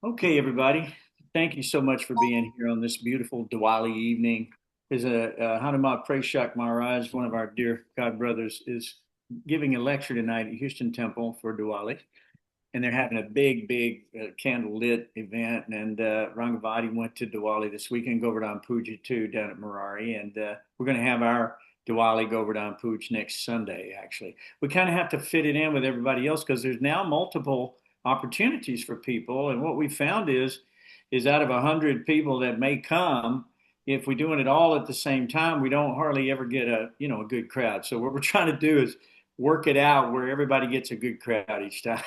Okay, everybody. Thank you so much for being here on this beautiful Diwali evening. There's Hanuman Prashak Maharaj, one of our dear God brothers, is giving a lecture tonight at Houston Temple for Diwali. And they're having a big candle lit event. And Rangavati went to Diwali this weekend, Govardhan Puja too, down at Murari. And we're going to have our Diwali Govardhan Puja next Sunday, actually. We kind of have to fit it in with everybody else because there's now multiple opportunities for people. And what we found is out of 100 people that may come, if we're doing it all at the same time, we don't hardly ever get a good crowd. So what we're trying to do is work it out where everybody gets a good crowd each time.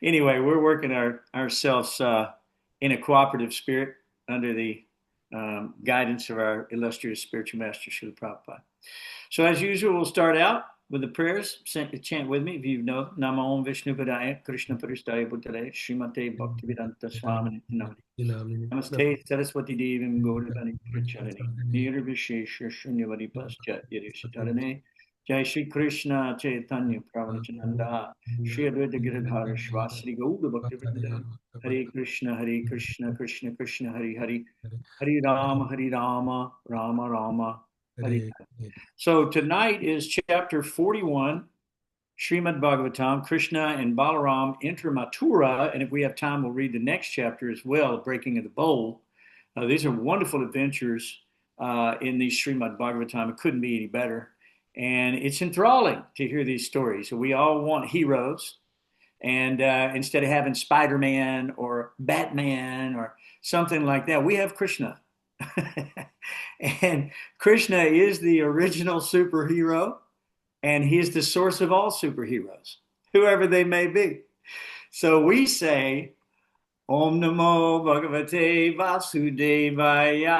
Anyway, we're working ourselves in a cooperative spirit under the guidance of our illustrious spiritual master, Srila Prabhupada. So as usual, we'll start out with the prayers. Chant with me if you know. Namo Om Vishnu Padaya Krishna Paristaya Bhutale Srimate Bhaktivedanta Swamini Namani. Namaste Saraswati Devi Gaurivani Pracharani Nirvishesha Shunyavadi Paschat Yadishatarane Jai Shri Krishna Chaitanya Prabhupada Shri Advaita Giridhara Shvasri Gaura Bhaktivedanta Hare Krishna Krishna Krishna Hare Hare Hare Rama Rama Rama Hare. So tonight is chapter 41, Srimad Bhagavatam. Krishna and Balarama enter Mathura, and if we have time, we'll read the next chapter as well, the breaking of the bowl. These are wonderful adventures in the Srimad Bhagavatam. It couldn't be any better. And it's enthralling to hear these stories. So we all want heroes. And instead of having Spider-Man or Batman or something like that, we have Krishna. And Krishna is the original superhero, and he is the source of all superheroes, whoever they may be. So we say, Om Namo Bhagavate Vasudevaya.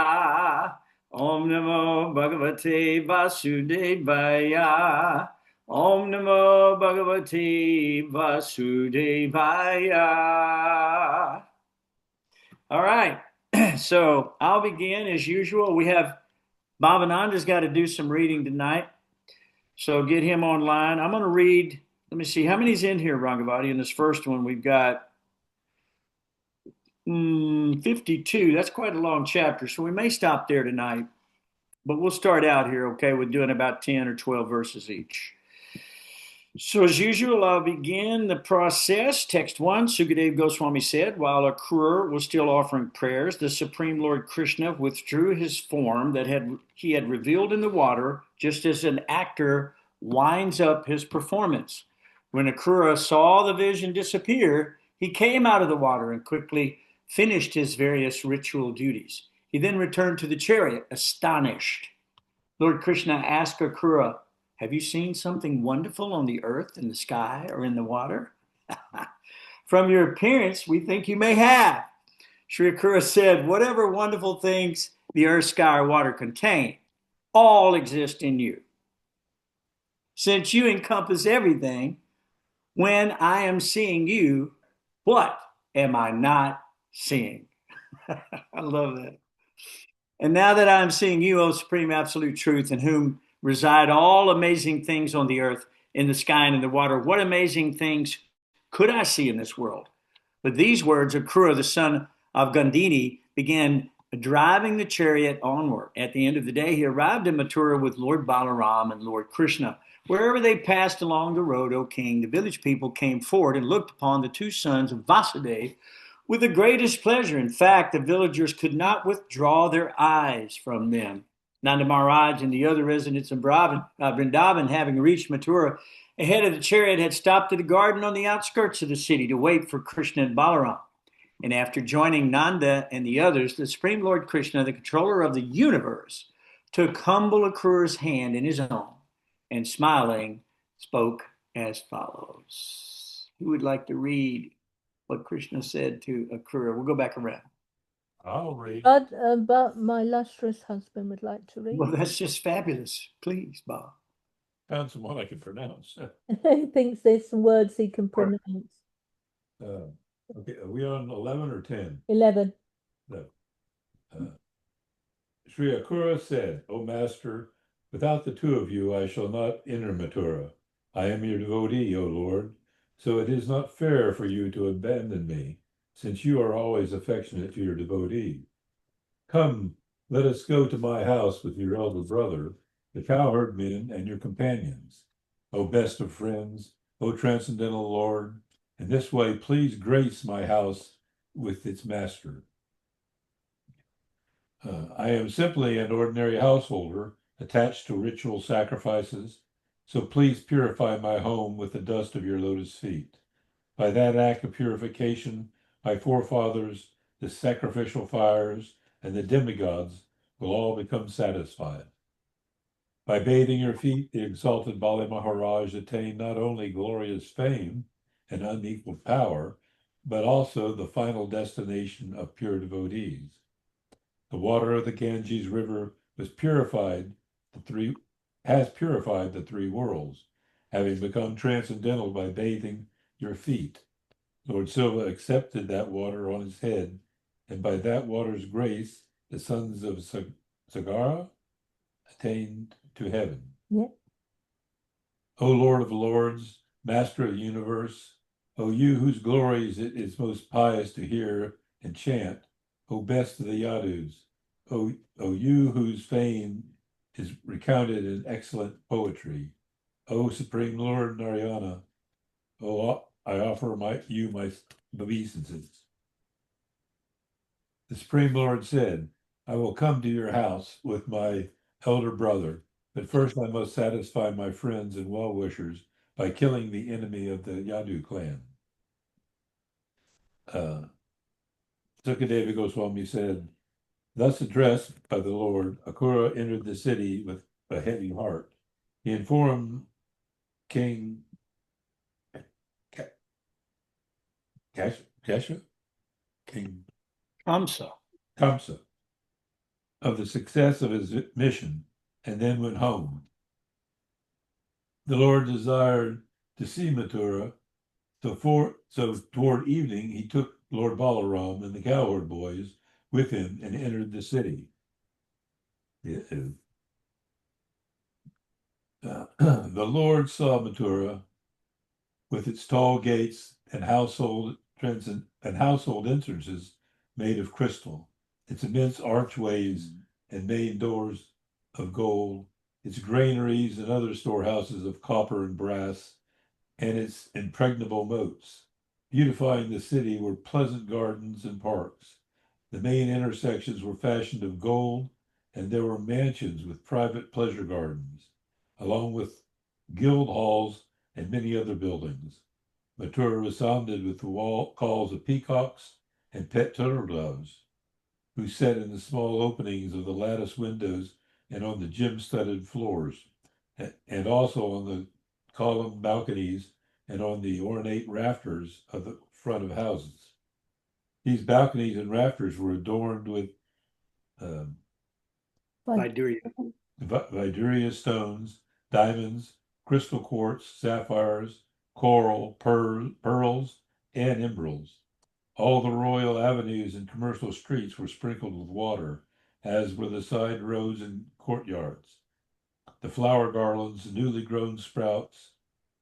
Om Namo Bhagavate Vasudevaya. Om Namo Bhagavate Vasudevaya. All right. So I'll begin as usual. We have Bhavananda's got to do some reading tonight. So get him online. I'm going to read, let me see, how many's in here, Rangavati? In this first one, we've got 52. That's quite a long chapter. So we may stop there tonight. But we'll start out here, okay, with doing about 10 or 12 verses each. So as usual, I'll begin the process. Text 1, Sukadeva Goswami said, while Akrura was still offering prayers, the Supreme Lord Krishna withdrew his form that he had revealed in the water, just as an actor winds up his performance. When Akrura saw the vision disappear, he came out of the water and quickly finished his various ritual duties. He then returned to the chariot, astonished. Lord Krishna asked Akrura, have you seen something wonderful on the earth, in the sky, or in the water? From your appearance, we think you may have. Sri Akrura said, whatever wonderful things the earth, sky, or water contain, all exist in you. Since you encompass everything, when I am seeing you, what am I not seeing? I love that. And now that I am seeing you, O Supreme Absolute Truth, in whom reside all amazing things on the earth, in the sky, and in the water, what amazing things could I see in this world? With these words, Akrura, the son of Gandhini, began driving the chariot onward. At the end of the day, he arrived in Mathura with Lord Balarama and Lord Krishna. Wherever they passed along the road, O king, the village people came forward and looked upon the two sons of Vasudeva with the greatest pleasure. In fact, the villagers could not withdraw their eyes from them. Nanda Maharaj and the other residents of Vrindavan, having reached Mathura, ahead of the chariot, had stopped at a garden on the outskirts of the city to wait for Krishna and Balarama. And after joining Nanda and the others, the Supreme Lord Krishna, the controller of the universe, took humble Akrura's hand in his own and smiling spoke as follows. Who would like to read what Krishna said to Akrura? We'll go back around. I'll read. But my lustrous husband would like to read. Well, that's just fabulous. Please, Bob. Found someone I can pronounce. He thinks there's some words he can pronounce. Okay, are we on 11 or 10? 11. No. Sri Akrura said, O Master, without the two of you, I shall not enter Mathura. I am your devotee, O Lord, so it is not fair for you to abandon me. since you are always affectionate to your devotee. Come, let us go to my house with your elder brother, the cowherdmen, and your companions. O best of friends, O transcendental Lord, in this way please grace my house with its master. I am simply an ordinary householder attached to ritual sacrifices, so please purify my home with the dust of your lotus feet. By that act of purification, my forefathers, the sacrificial fires, and the demigods will all become satisfied. By bathing your feet, the exalted Bali Maharaj attained not only glorious fame and unequaled power, but also the final destination of pure devotees. The water of the Ganges River has purified the three worlds, having become transcendental by bathing your feet. Lord Silva accepted that water on his head, and by that water's grace, the sons of Sagara attained to heaven. Yeah. O Lord of Lords, Master of the universe, O you whose glories it is most pious to hear and chant, O best of the Yadus, O you whose fame is recounted in excellent poetry, O Supreme Lord Narayana, I offer you my obeisances. The Supreme Lord said, I will come to your house with my elder brother, but first I must satisfy my friends and well-wishers by killing the enemy of the Yadu clan. Sukadeva Goswami said, thus addressed by the Lord, Akura entered the city with a heavy heart. He informed King King Kamsa of the success of his mission, and then went home. The Lord desired to see Mathura, so toward evening he took Lord Balaram and the cowherd boys with him and entered the city. The Lord saw Mathura with its tall gates and household entrances made of crystal, its immense archways and main doors of gold, its granaries and other storehouses of copper and brass, and its impregnable moats. Beautifying the city were pleasant gardens and parks. The main intersections were fashioned of gold, and there were mansions with private pleasure gardens, along with guild halls and many other buildings. Mathura resounded with the calls of peacocks and pet turtle doves, who sat in the small openings of the lattice windows and on the gem-studded floors, and also on the column balconies and on the ornate rafters of the front of houses. These balconies and rafters were adorned with Viduriya stones, diamonds, crystal quartz, sapphires, coral, pearls, and emeralds. All the royal avenues and commercial streets were sprinkled with water, as were the side roads and courtyards. The flower garlands, newly grown sprouts,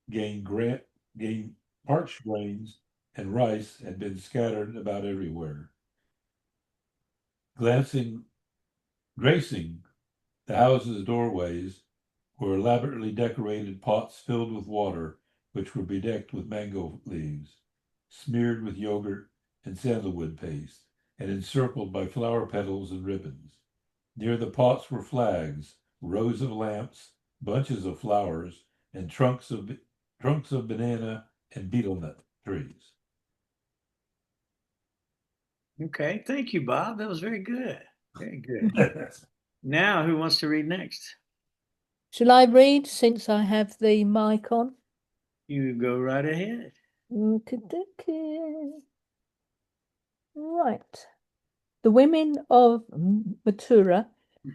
gained parched grains, and rice had been scattered about everywhere. Gracing the house's doorways were elaborately decorated pots filled with water, which were bedecked with mango leaves, smeared with yogurt and sandalwood paste, and encircled by flower petals and ribbons. Near the pots were flags, rows of lamps, bunches of flowers, and trunks of banana and betel nut trees. Okay, thank you, Bob. That was very good. Very good. Now, who wants to read next? Shall I read since I have the mic on? You go right ahead. Right. The women of Mathura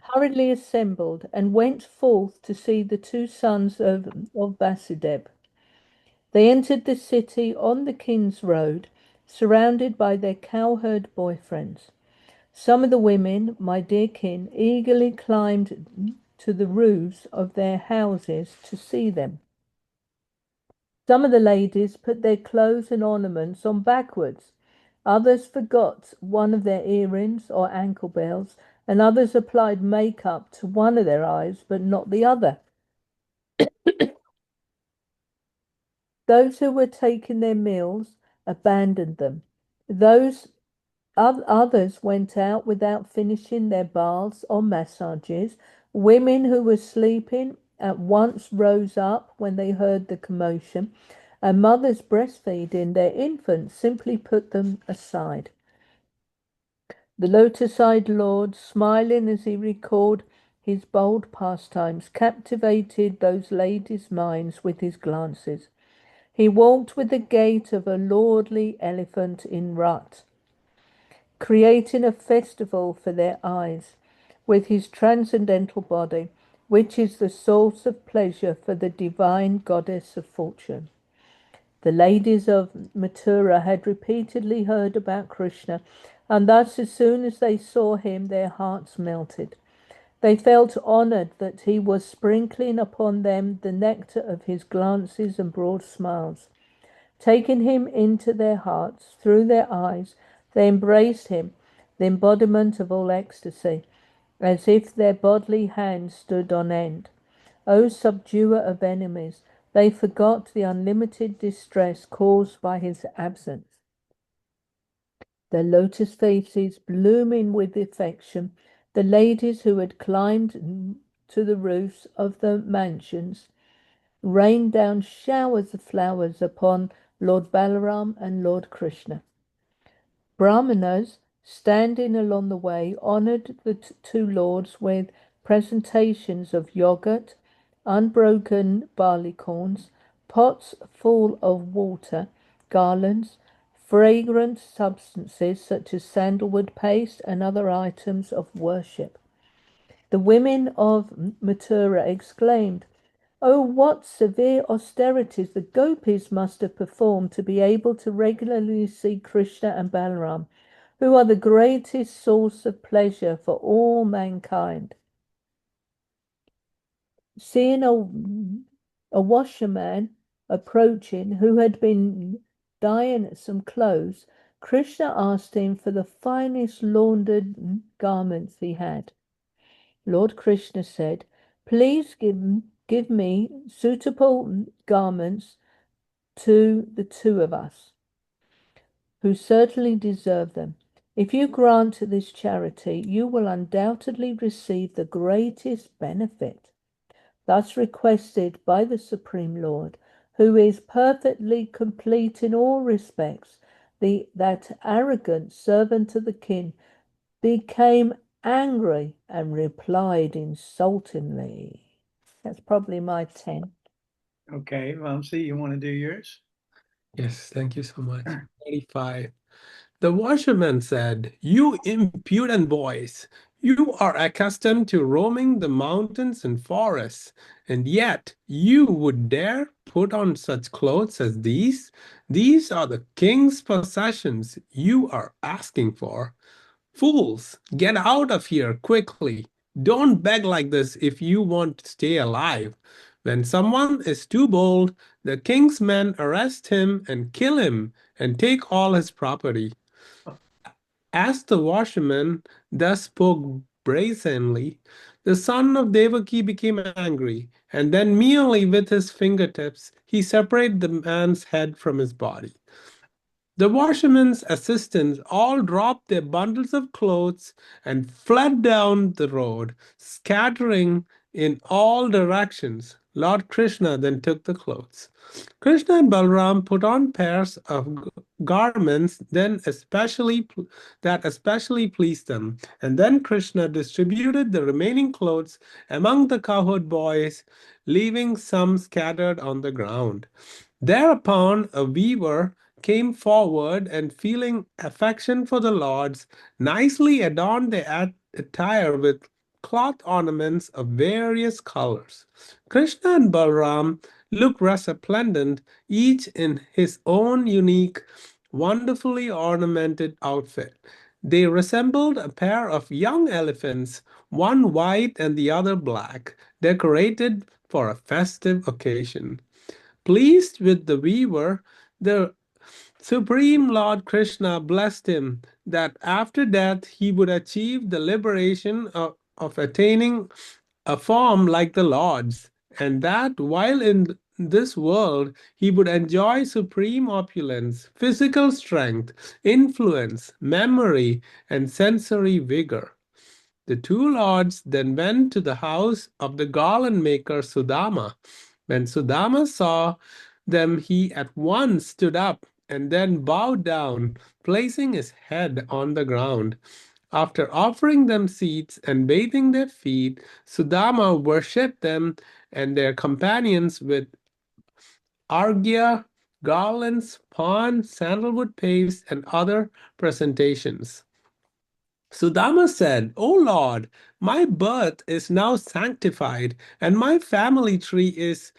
hurriedly assembled and went forth to see the two sons of Vasudeva. They entered the city on the King's Road, surrounded by their cowherd boyfriends. Some of the women, my dear kin, eagerly climbed to the roofs of their houses to see them. Some of the ladies put their clothes and ornaments on backwards, Others forgot one of their earrings or ankle bells, and others applied makeup to one of their eyes but not the other. Those who were taking their meals abandoned them. Others went out without finishing their baths or massages. Women who were sleeping at once rose up when they heard the commotion, and mothers breastfeeding their infants simply put them aside. The lotus-eyed Lord, smiling as he recalled his bold pastimes, captivated those ladies' minds with his glances. He walked with the gait of a lordly elephant in rut, creating a festival for their eyes with his transcendental body, which is the source of pleasure for the divine goddess of fortune. The ladies of Mathura had repeatedly heard about Krishna, and thus as soon as they saw him, their hearts melted. They felt honored that he was sprinkling upon them the nectar of his glances and broad smiles. Taking him into their hearts through their eyes, they embraced him, the embodiment of all ecstasy, as if their bodily hands stood on end. O subduer of enemies, they forgot the unlimited distress caused by his absence. Their lotus faces blooming with affection, the ladies who had climbed to the roofs of the mansions rained down showers of flowers upon Lord Balaram and Lord Krishna. Brahmanas, standing along the way, honored the two lords with presentations of yogurt, unbroken barley corns, pots full of water, garlands, fragrant substances such as sandalwood paste, and other items of worship. The women of Mathura exclaimed, "Oh, what severe austerities the gopis must have performed to be able to regularly see Krishna and Balaram, who are the greatest source of pleasure for all mankind." Seeing a washerman approaching who had been dyeing some clothes, Krishna asked him for the finest laundered garments he had. Lord Krishna said, "Please give me suitable garments to the two of us, who certainly deserve them. If you grant this charity, you will undoubtedly receive the greatest benefit." Thus requested by the Supreme Lord, who is perfectly complete in all respects, that arrogant servant of the king became angry and replied insultingly. That's probably my 10. Okay, Vamsi, you want to do yours? Yes, thank you so much. 35. The washerman said, "You impudent boys, you are accustomed to roaming the mountains and forests, and yet you would dare put on such clothes as these? These are the king's possessions you are asking for. Fools, get out of here quickly. Don't beg like this if you want to stay alive. When someone is too bold, the king's men arrest him and kill him and take all his property." As the washerman thus spoke brazenly, the son of Devaki became angry, and then merely with his fingertips he separated the man's head from his body. The washerman's assistants all dropped their bundles of clothes and fled down the road, scattering in all directions. Lord Krishna then took the clothes. Krishna and Balaram put on pairs of garments that especially pleased them, and then Krishna distributed the remaining clothes among the cowherd boys, leaving some scattered on the ground. Thereupon a weaver came forward and, feeling affection for the lords, nicely adorned their attire with cloth ornaments of various colors. Krishna and Balaram looked resplendent, each in his own unique, wonderfully ornamented outfit. They resembled a pair of young elephants, one white and the other black, decorated for a festive occasion. Pleased with the weaver, the Supreme Lord Krishna blessed him that after death he would achieve the liberation of attaining a form like the Lord's, and that while in this world he would enjoy supreme opulence, physical strength, influence, memory, and sensory vigor. The two lords then went to the house of the garland maker Sudama. When Sudama saw them, he at once stood up and then bowed down, placing his head on the ground. After offering them seats and bathing their feet, Sudama worshipped them and their companions with arghya, garlands, pan, sandalwood paste, and other presentations. Sudama said, O Lord, my birth is now sanctified, and my family tree is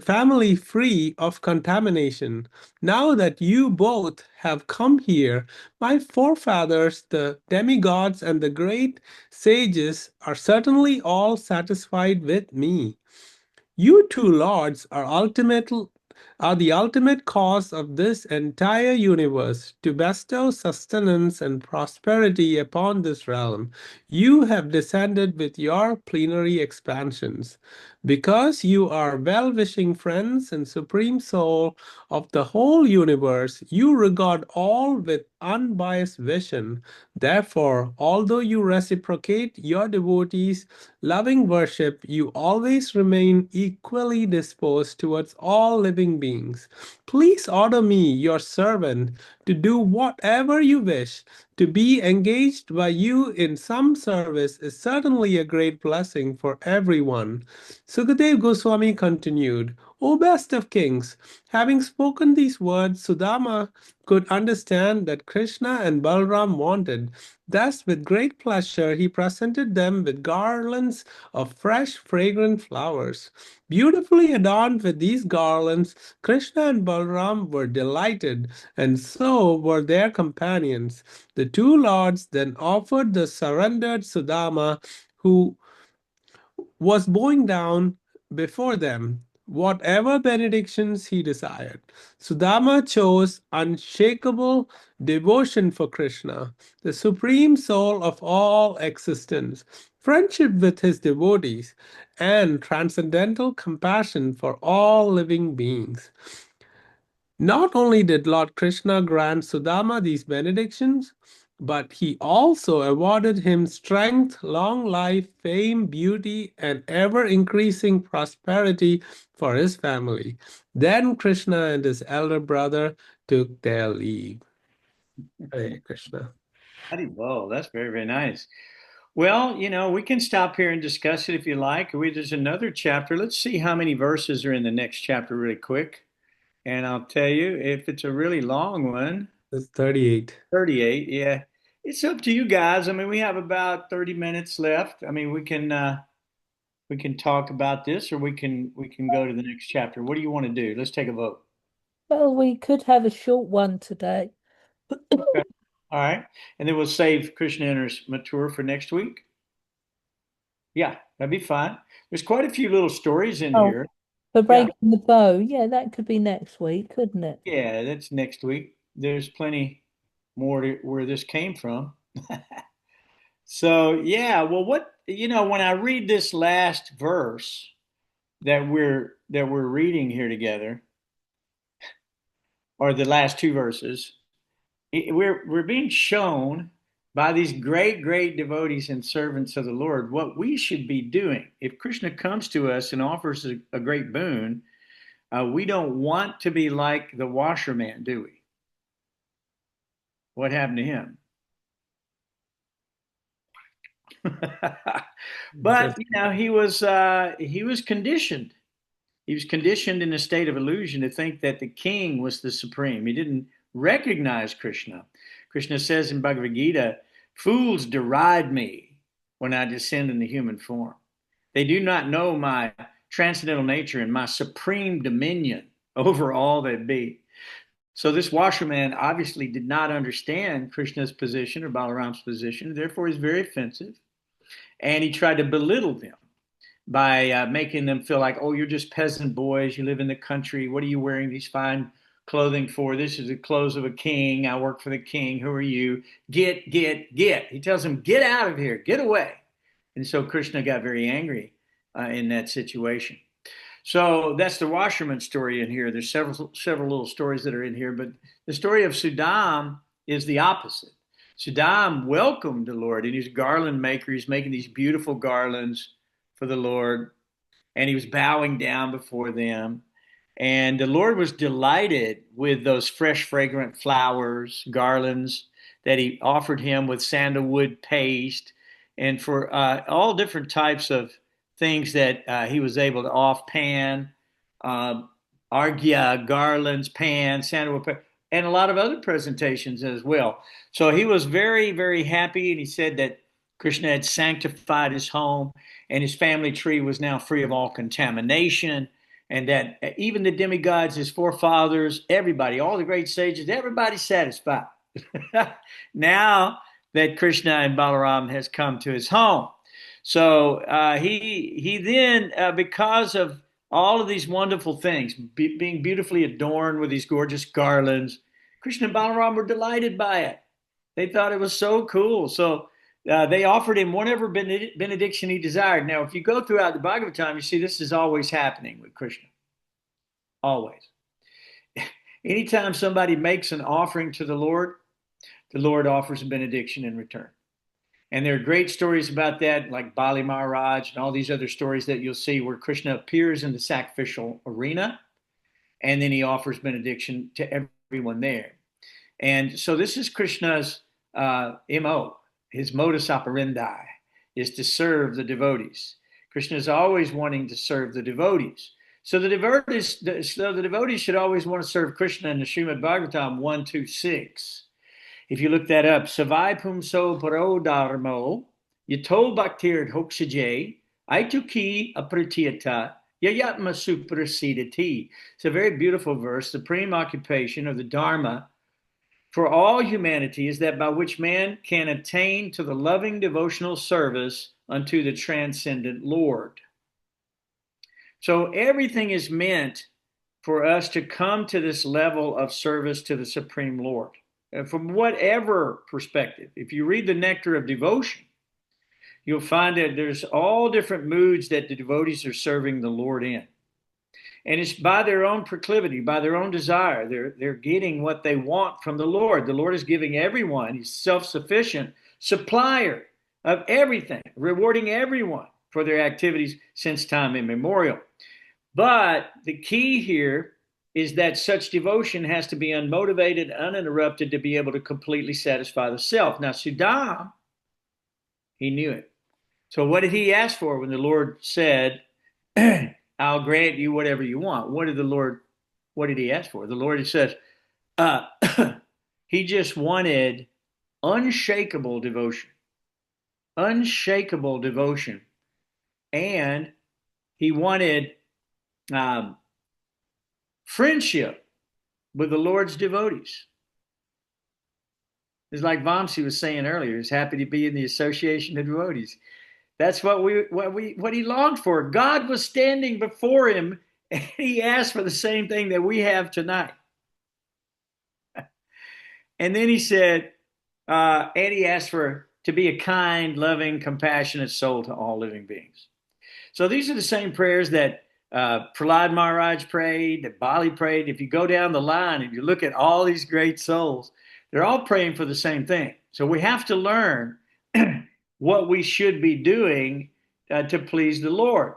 family free of contamination. Now that you both have come here, my forefathers, the demigods and the great sages, are certainly all satisfied with me. You two lords are the ultimate cause of this entire universe to bestow sustenance and prosperity upon this realm. You have descended with your plenary expansions. Because you are well-wishing friends and supreme soul of the whole universe, you regard all with unbiased vision. Therefore, although you reciprocate your devotees' loving worship, you always remain equally disposed towards all living beings. Please order me, your servant, to do whatever you wish. To be engaged by you in some service is certainly a great blessing for everyone. Sukadev Goswami continued, O best of kings, having spoken these words, Sudama could understand that Krishna and Balaram wanted. Thus, with great pleasure, he presented them with garlands of fresh, fragrant flowers. Beautifully adorned with these garlands, Krishna and Balaram were delighted, and so were their companions. The two lords then offered the surrendered Sudama, who was bowing down before them, whatever benedictions he desired. Sudama chose unshakable devotion for Krishna, the supreme soul of all existence, friendship with his devotees, and transcendental compassion for all living beings. Not only did Lord Krishna grant Sudama these benedictions, but he also awarded him strength, long life, fame, beauty, and ever-increasing prosperity for his family. Then Krishna and his elder brother took their leave. Hare Krishna. Whoa, that's very, very nice. Well, we can stop here and discuss it if you like. There's another chapter. Let's see how many verses are in the next chapter really quick. And I'll tell you, if it's a really long one, That's 38. 38, yeah. It's up to you guys. I mean, we have about 30 minutes left. I mean, we can talk about this or we can go to the next chapter. What do you want to do? Let's take a vote. Well, we could have a short one today. Okay. All right. And then we'll save Krishna enters Mathura for next week. Yeah, that'd be fine. There's quite a few little stories in here. For Yeah. breaking the bow. Yeah, that could be next week, couldn't it? Yeah, that's next week. There's plenty more to where this came from. So, yeah, well, when I read this last verse that we're reading here together, or the last two verses, we're being shown by these great, great devotees and servants of the Lord what we should be doing. If Krishna comes to us and offers a great boon, we don't want to be like the washerman, do we? What happened to him? But he was conditioned. He was conditioned in a state of illusion to think that the king was the supreme. He didn't recognize Krishna. Krishna says in Bhagavad Gita, "Fools deride me when I descend in the human form. They do not know my transcendental nature and my supreme dominion over all that be." So this washerman obviously did not understand Krishna's position or Balaram's position. Therefore, he's very offensive. And he tried to belittle them by making them feel like, oh, you're just peasant boys. You live in the country. What are you wearing these fine clothing for. This is the clothes of a king. I work for the king. Who are you? Get. He tells him, get out of here, get away. And so Krishna got very angry in that situation. So that's the washerman story in here. There's several little stories that are in here, but the story of Sudam is the opposite. Sudam welcomed the Lord, and he's a garland maker. He's making these beautiful garlands for the Lord, and he was bowing down before them. And the Lord was delighted with those fresh, fragrant flowers, garlands that he offered him with sandalwood paste, and for all different types of things that he was able to off pan, arghya, garlands, pan, sandalwood, and a lot of other presentations as well. So he was very, very happy, and he said that Krishna had sanctified his home, and his family tree was now free of all contamination, and that even the demigods, his forefathers, everybody, all the great sages, everybody's satisfied. Now that Krishna and Balaram has come to his home. So he then, because of all of these wonderful things, being beautifully adorned with these gorgeous garlands, Krishna and Balaram were delighted by it. They thought it was so cool. So they offered him whatever benediction he desired. Now, if you go throughout the Bhagavatam, you see this is always happening with Krishna. Always. Anytime somebody makes an offering to the Lord offers a benediction in return. And there are great stories about that, like Bali Maharaj and all these other stories that you'll see where Krishna appears in the sacrificial arena, and then he offers benediction to everyone there. And so this is Krishna's MO. His modus operandi is to serve the devotees. Krishna is always wanting to serve the devotees. So the devotees should always want to serve Krishna in the Srimad Bhagavatam 126. If you look that up, Savai Pumso Paro Dharmo, Yato Bhaktir Hokshaje, Aituki Apratiyata, Yayatma Suprasidati. It's a very beautiful verse. The supreme occupation of the Dharma for all humanity is that by which man can attain to the loving devotional service unto the transcendent Lord. So everything is meant for us to come to this level of service to the Supreme Lord. From whatever perspective. If you read the Nectar of Devotion, you'll find that there's all different moods that the devotees are serving the Lord in. And it's by their own proclivity, by their own desire. They're getting what they want from the Lord. The Lord is giving everyone. He's self-sufficient supplier of everything, rewarding everyone for their activities since time immemorial. But the key here is that such devotion has to be unmotivated, uninterrupted to be able to completely satisfy the self. Now, Sudam, he knew it. So what did he ask for when the Lord said, I'll grant you whatever you want? What did he ask for? The Lord says, he just wanted unshakable devotion. Unshakable devotion. And he wanted friendship with the Lord's devotees. It's like Vamsi was saying earlier. He's happy to be in the association of devotees. That's what he longed for. God was standing before him, and he asked for the same thing that we have tonight. And then he said, and he asked for to be a kind, loving, compassionate soul to all living beings. So these are the same prayers that Prahlad Maharaj prayed, that Bali prayed. If you go down the line and you look at all these great souls, they're all praying for the same thing. So we have to learn what we should be doing to please the Lord.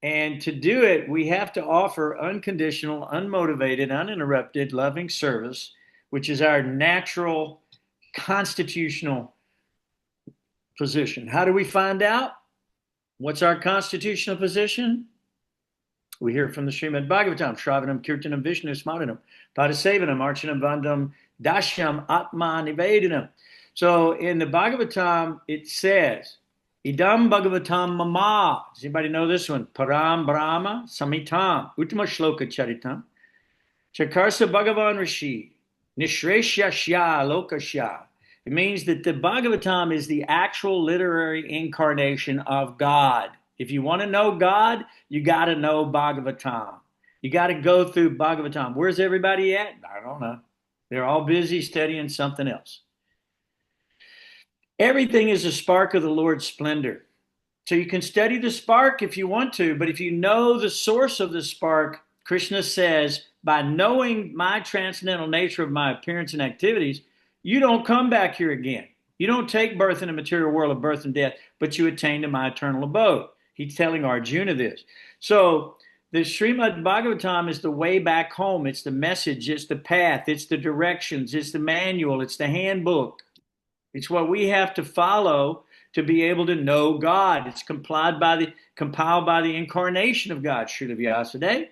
And to do it, we have to offer unconditional, unmotivated, uninterrupted, loving service, which is our natural, constitutional position. How do we find out? What's our constitutional position? We hear from the Srimad Bhagavatam, Shravanam, Kirtanam, Vishnu, Smaranam, Padasevanam, Archanam, Vandam, Dashyam, Atma, Nivedanam. So in the Bhagavatam, it says, Idam Bhagavatam Mama. Does anybody know this one? Param Brahma Samitam, Uttama Shloka Charitam, Chakarsa Bhagavan Rishi, Nishreshya Shya Lokashya. It means that the Bhagavatam is the actual literary incarnation of God. If you want to know God, you got to know Bhagavatam. You got to go through Bhagavatam. Where's everybody at? I don't know. They're all busy studying something else. Everything is a spark of the Lord's splendor. So you can study the spark if you want to, but if you know the source of the spark, Krishna says, by knowing my transcendental nature of my appearance and activities, you don't come back here again. You don't take birth in a material world of birth and death, but you attain to my eternal abode. He's telling Arjuna this. So the Srimad Bhagavatam is the way back home. It's the message, it's the path, it's the directions, it's the manual, it's the handbook. It's what we have to follow to be able to know God. It's compiled by the incarnation of God, Srila Vyasadeva.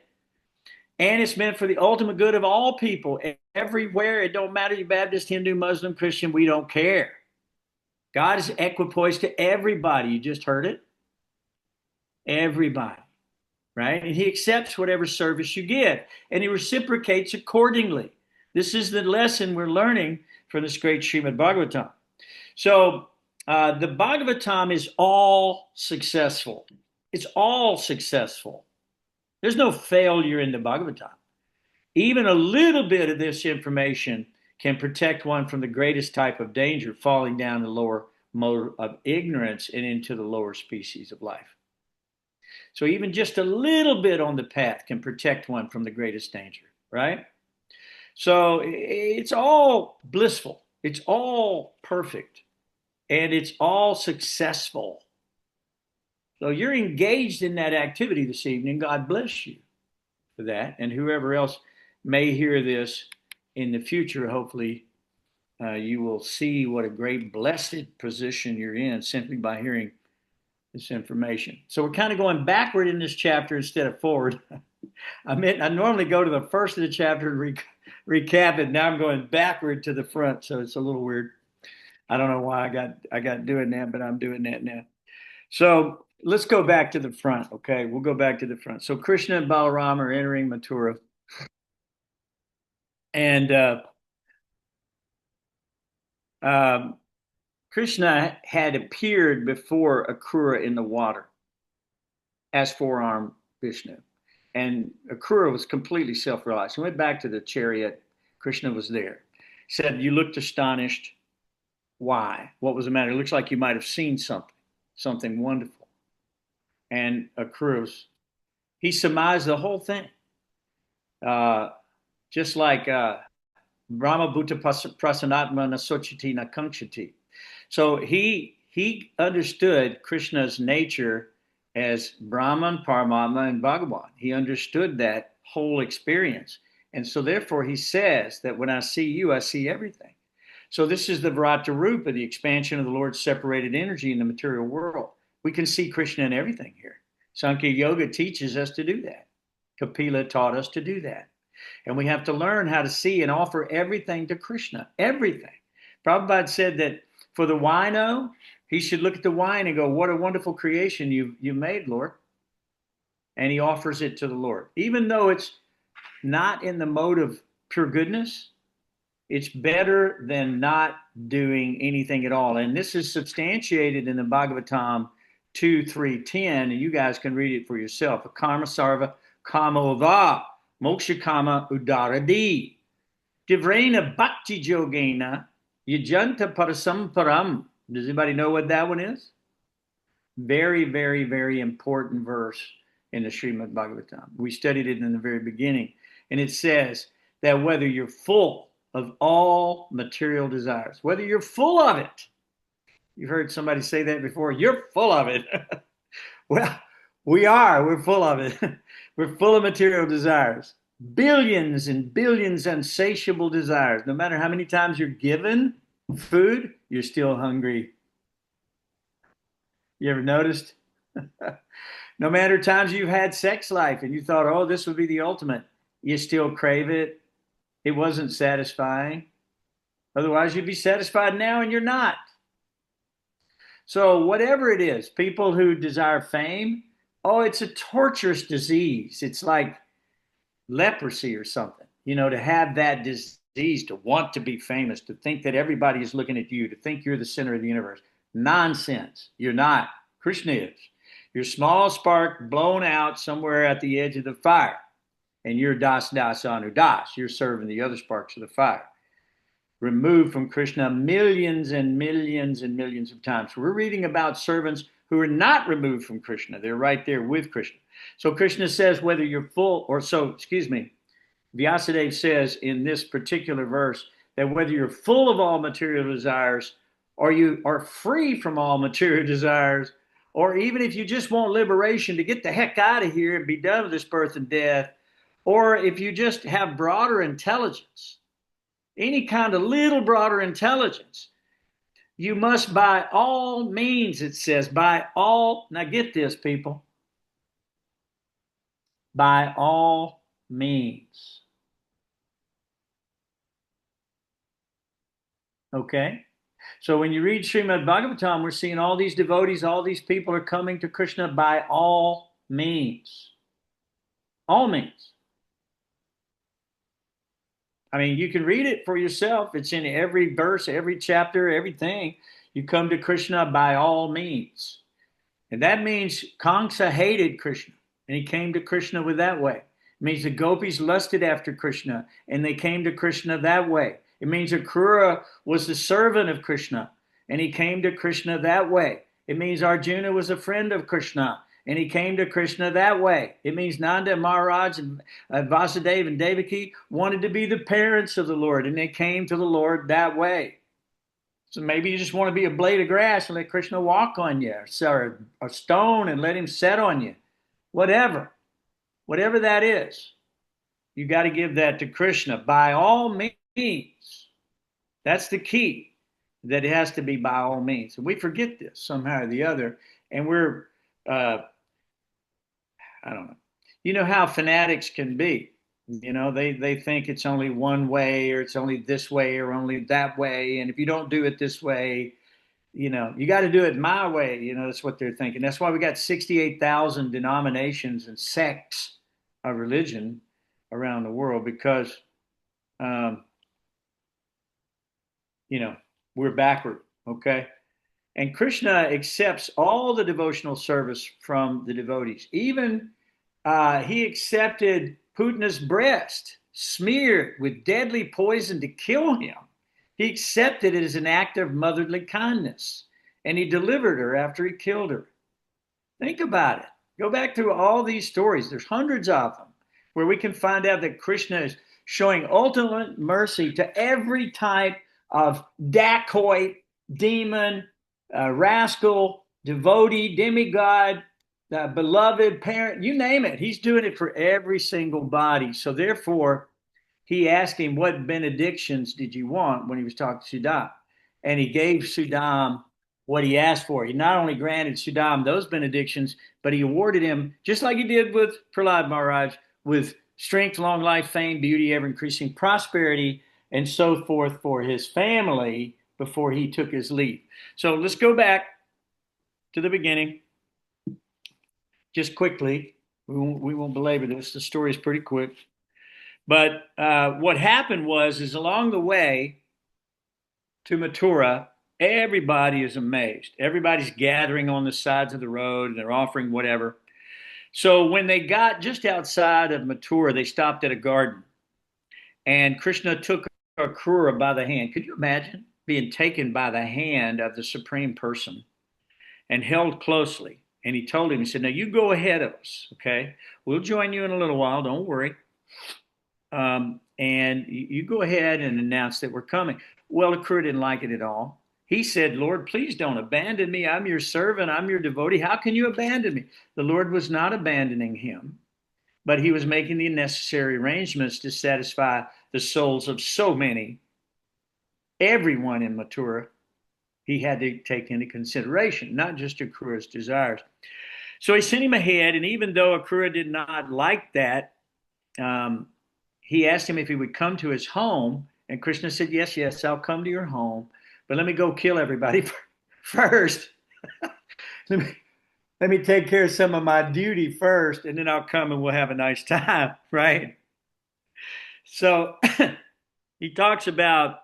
And it's meant for the ultimate good of all people, everywhere. It don't matter, you Baptist, Hindu, Muslim, Christian, we don't care. God is equipoised to everybody. You just heard it. Everybody, right? And he accepts whatever service you give, and he reciprocates accordingly. This is the lesson we're learning from this great Srimad Bhagavatam. So the Bhagavatam is all successful. It's all successful. There's no failure in the Bhagavatam. Even a little bit of this information can protect one from the greatest type of danger, falling down the lower mode of ignorance and into the lower species of life. So even just a little bit on the path can protect one from the greatest danger, right? So it's all blissful. It's all perfect. And it's all successful. So you're engaged in that activity this evening. God bless you for that. And whoever else may hear this in the future, hopefully you will see what a great blessed position you're in simply by hearing this information. So we're kind of going backward in this chapter instead of forward. I normally go to the first of the chapter and recap it. Now I'm going backward to the front, so it's a little weird. I don't know why I got doing that, but I'm doing that now. So let's go back to the front, okay? We'll go back to the front. So Krishna and Balarama are entering Mathura. And Krishna had appeared before Akrura in the water as four-armed Vishnu. And Akrura was completely self-realized. He went back to the chariot. Krishna was there. He said, "You looked astonished. Why? What was the matter? It looks like you might have seen something wonderful." And Akrura, he surmised the whole thing. Just like Brahma Bhuta Prasanatma Nasochiti Nakankshati. So he understood Krishna's nature as Brahman, Paramatma, and Bhagavan. He understood that whole experience. And so therefore he says that when I see you, I see everything. So this is the Virata Rupa, the expansion of the Lord's separated energy in the material world. We can see Krishna in everything here. Sankhya Yoga teaches us to do that. Kapila taught us to do that. And we have to learn how to see and offer everything to Krishna, everything. Prabhupada said that for the wino, he should look at the wine and go, "What a wonderful creation you made, Lord." And he offers it to the Lord. Even though it's not in the mode of pure goodness, it's better than not doing anything at all. And this is substantiated in the Bhagavatam 2.3.10, and you guys can read it for yourself. Karma sarva kamova moksha kama udaradi divrena bhakti jogena yajanta parasamparam. Does anybody know what that one is? Very, very, very important verse in the Srimad Bhagavatam. We studied it in the very beginning. And it says that whether you're full of all material desires, whether you're full of it, you've heard somebody say that before, you're full of it. Well, we're full of it. We're full of material desires. Billions and billions insatiable desires. No matter how many times you're given food, you're still hungry. You ever noticed? No matter times you've had sex life and you thought, oh, this would be the ultimate, you still crave it. It wasn't satisfying. Otherwise, you'd be satisfied now and you're not. So whatever it is, people who desire fame, oh, it's a torturous disease. It's like leprosy or something, to have that disease, to want to be famous, to think that everybody is looking at you, to think you're the center of the universe. Nonsense. You're not. Krishna is. You're a small spark blown out somewhere at the edge of the fire. and you're das das anu das. You're serving the other sparks of the fire. Removed from Krishna millions and millions and millions of times. So we're reading about servants who are not removed from Krishna. They're right there with Krishna. So Krishna says whether you're full, or so, excuse me, Vyasadeva says in this particular verse that whether you're full of all material desires, or you are free from all material desires, or even if you just want liberation to get the heck out of here and be done with this birth and death, or if you just have broader intelligence, any kind of little broader intelligence, you must by all means, it says, by all, now get this, people, by all means. Okay? So when you read Srimad Bhagavatam, we're seeing all these devotees, all these people are coming to Krishna by all means. All means. I mean, you can read it for yourself. It's in every verse, every chapter, everything. You come to Krishna by all means. And that means Kamsa hated Krishna, and he came to Krishna with that way. It means the gopis lusted after Krishna, and they came to Krishna that way. It means Akrura was the servant of Krishna, and he came to Krishna that way. It means Arjuna was a friend of Krishna, and he came to Krishna that way. It means Nanda, Maharaj, and Vasudeva and Devaki wanted to be the parents of the Lord, and they came to the Lord that way. So maybe you just want to be a blade of grass and let Krishna walk on you, or a stone and let him set on you. Whatever that is, you got to give that to Krishna by all means. That's the key, that it has to be by all means. And we forget this somehow or the other, and we're I don't know. You know how fanatics can be. You know, they think it's only one way, or it's only this way, or only that way. And if you don't do it this way, you know, you got to do it my way. You know, that's what they're thinking. That's why we got 68,000 denominations and sects of religion around the world, because, you know, we're backward. Okay. And Krishna accepts all the devotional service from the devotees. Even he accepted Putana's breast smeared with deadly poison to kill him. He accepted it as an act of motherly kindness, and he delivered her after he killed her. Think about it. Go back through all these stories. There's hundreds of them where we can find out that Krishna is showing ultimate mercy to every type of dacoit, demon, rascal, devotee, demigod, beloved parent, you name it. He's doing it for every single body. So therefore, he asked him, what benedictions did you want, when he was talking to Sudam? And he gave Sudam what he asked for. He not only granted Sudam those benedictions, but he awarded him, just like he did with Prahlad Maharaj, with strength, long life, fame, beauty, ever-increasing prosperity, and so forth for his family before he took his leave. So let's go back to the beginning. Just quickly, we won't belabor this. The story is pretty quick. But what happened is along the way to Mathura, everybody is amazed. Everybody's gathering on the sides of the road, and they're offering whatever. So when they got just outside of Mathura, they stopped at a garden. And Krishna took Akrura by the hand. Could you imagine being taken by the hand of the Supreme Person and held closely? And he told him, he said, now you go ahead of us, okay? We'll join you in a little while, don't worry. And you go ahead and announce that we're coming. Well, Akrura didn't like it at all. He said, Lord, please don't abandon me. I'm your servant. I'm your devotee. How can you abandon me? The Lord was not abandoning him, but he was making the necessary arrangements to satisfy the souls of so many. Everyone in Mathura, he had to take into consideration, not just Akrura's desires. So he sent him ahead, and even though Akrura did not like that, he asked him if he would come to his home, and Krishna said, yes, I'll come to your home, but let me go kill everybody first. let me take care of some of my duty first, and then I'll come and we'll have a nice time, right? So he talks about